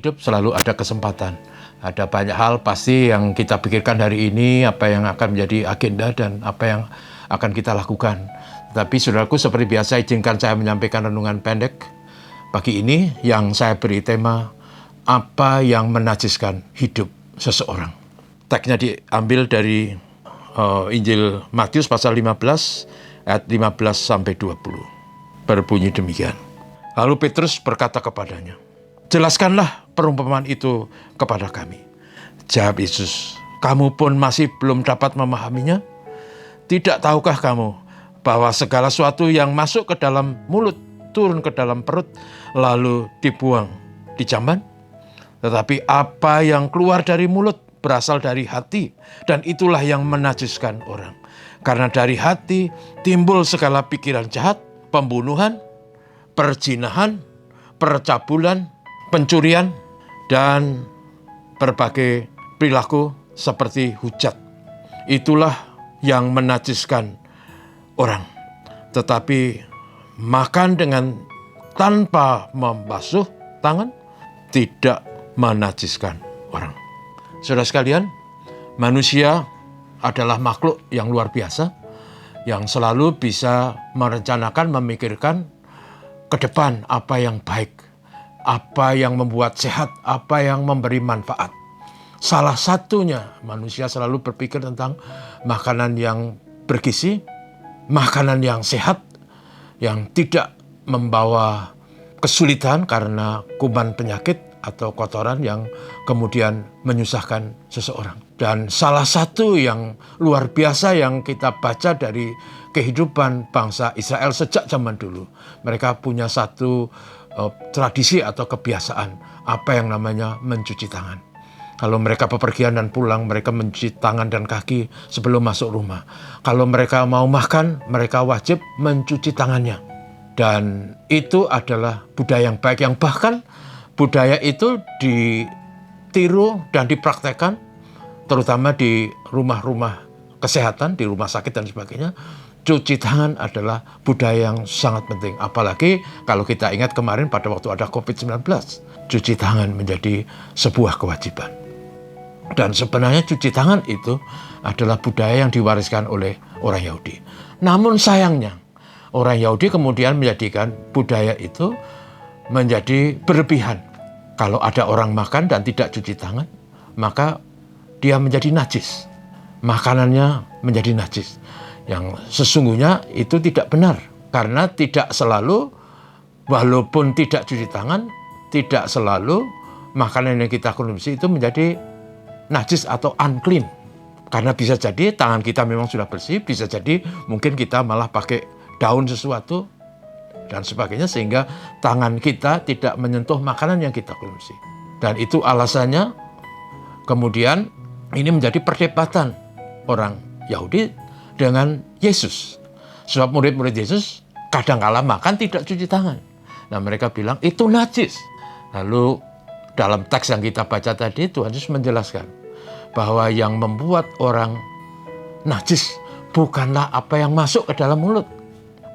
hidup selalu ada kesempatan. Ada banyak hal pasti yang kita pikirkan hari ini, apa yang akan menjadi agenda dan apa yang akan kita lakukan. Tapi saudaraku, seperti biasa izinkan saya menyampaikan renungan pendek pagi ini yang saya beri tema apa yang menajiskan hidup seseorang. Teksnya diambil dari Injil Matius pasal 15 ayat 15 sampai 20. Berbunyi demikian. Lalu Petrus berkata kepadanya, "Jelaskanlah perumpamaan itu kepada kami." Jawab Yesus, "Kamu pun masih belum dapat memahaminya? Tidak tahukah kamu bahwa segala sesuatu yang masuk ke dalam mulut turun ke dalam perut lalu dibuang di jamban? Tetapi apa yang keluar dari mulut berasal dari hati, dan itulah yang menajiskan orang. Karena dari hati timbul segala pikiran jahat, pembunuhan, perzinahan, percabulan, pencurian, dan berbagai perilaku seperti hujat. Itulah yang menajiskan orang. Tetapi makan dengan tanpa membasuh tangan tidak menajiskan orang." Saudara sekalian, manusia adalah makhluk yang luar biasa, yang selalu bisa merencanakan, memikirkan ke depan apa yang baik, apa yang membuat sehat, apa yang memberi manfaat. Salah satunya manusia selalu berpikir tentang makanan yang bergizi, makanan yang sehat, yang tidak membawa kesulitan karena kuman penyakit atau kotoran yang kemudian menyusahkan seseorang. Dan salah satu yang luar biasa yang kita baca dari kehidupan bangsa Israel sejak zaman dulu, mereka punya satu tradisi atau kebiasaan, apa yang namanya mencuci tangan. Kalau mereka bepergian dan pulang, mereka mencuci tangan dan kaki sebelum masuk rumah. Kalau mereka mau makan, mereka wajib mencuci tangannya. Dan itu adalah budaya yang baik, yang bahkan budaya itu ditiru dan dipraktekkan terutama di rumah-rumah kesehatan, di rumah sakit dan sebagainya. Cuci tangan adalah budaya yang sangat penting. Apalagi kalau kita ingat kemarin pada waktu ada COVID-19, cuci tangan menjadi sebuah kewajiban. Dan sebenarnya cuci tangan itu adalah budaya yang diwariskan oleh orang Yahudi. Namun sayangnya, orang Yahudi kemudian menjadikan budaya itu menjadi berlebihan. Kalau ada orang makan dan tidak cuci tangan, maka dia menjadi najis. Makanannya menjadi najis. Yang sesungguhnya itu tidak benar. Karena tidak selalu, walaupun tidak cuci tangan, tidak selalu makanan yang kita konsumsi itu menjadi najis atau unclean. Karena bisa jadi tangan kita memang sudah bersih, bisa jadi mungkin kita malah pakai daun sesuatu dan sebagainya sehingga tangan kita tidak menyentuh makanan yang kita konsumsi. Dan itu alasannya kemudian ini menjadi perdebatan orang Yahudi dengan Yesus. Sebab murid-murid Yesus kadang-kala makan tidak cuci tangan. Nah, mereka bilang itu najis. Lalu dalam teks yang kita baca tadi, Tuhan Yesus menjelaskan bahwa yang membuat orang najis bukanlah apa yang masuk ke dalam mulut.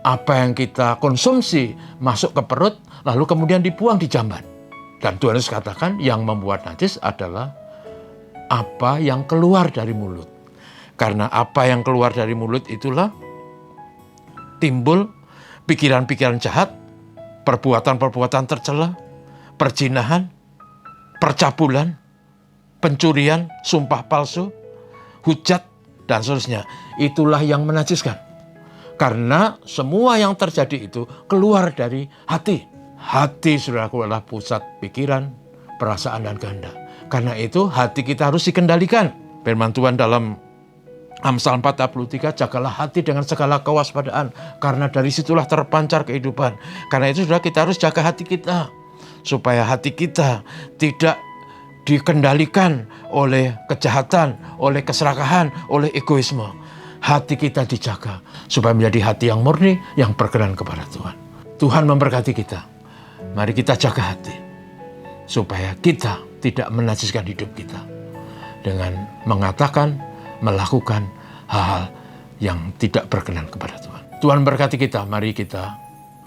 Apa yang kita konsumsi masuk ke perut, lalu kemudian dibuang di jamban. Dan Tuhan Yesus katakan yang membuat najis adalah apa yang keluar dari mulut. Karena apa yang keluar dari mulut itulah timbul pikiran-pikiran jahat, perbuatan-perbuatan tercela, perzinahan, percabulan, pencurian, sumpah palsu, hujat, dan seterusnya. Itulah yang menajiskan. Karena semua yang terjadi itu keluar dari hati. Hati, saudaraku, adalah pusat pikiran, perasaan, dan kehendak. Karena itu hati kita harus dikendalikan. Firman Tuhan dalam Amsal 4:3, "Jagalah hati dengan segala kewaspadaan, karena dari situlah terpancar kehidupan." Karena itu saudara, kita harus jaga hati kita, supaya hati kita tidak dikendalikan oleh kejahatan, oleh keserakahan, oleh egoisme. Hati kita dijaga supaya menjadi hati yang murni, yang berkenan kepada Tuhan. Tuhan memberkati kita. Mari kita jaga hati supaya kita tidak menajiskan hidup kita dengan mengatakan, melakukan hal-hal yang tidak berkenan kepada Tuhan. Tuhan berkati kita. Mari kita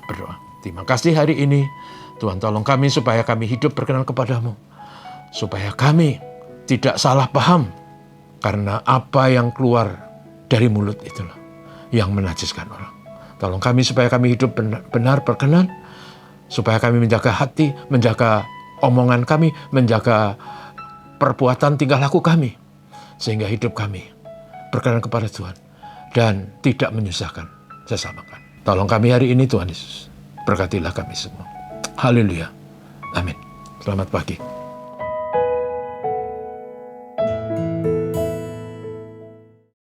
berdoa. Terima kasih hari ini. Tuhan tolong kami supaya kami hidup berkenan kepadamu. supaya kami tidak salah paham, karena apa yang keluar dari mulut itulah yang menajiskan orang. Tolong kami supaya kami hidup benar berkenan, supaya kami menjaga hati, menjaga omongan kami, menjaga perbuatan tingkah laku kami, sehingga hidup kami berkenan kepada Tuhan dan tidak menyusahkan sesama kami. Tolong kami hari ini Tuhan Yesus, berkatilah kami semua. Haleluya. Amin. Selamat pagi.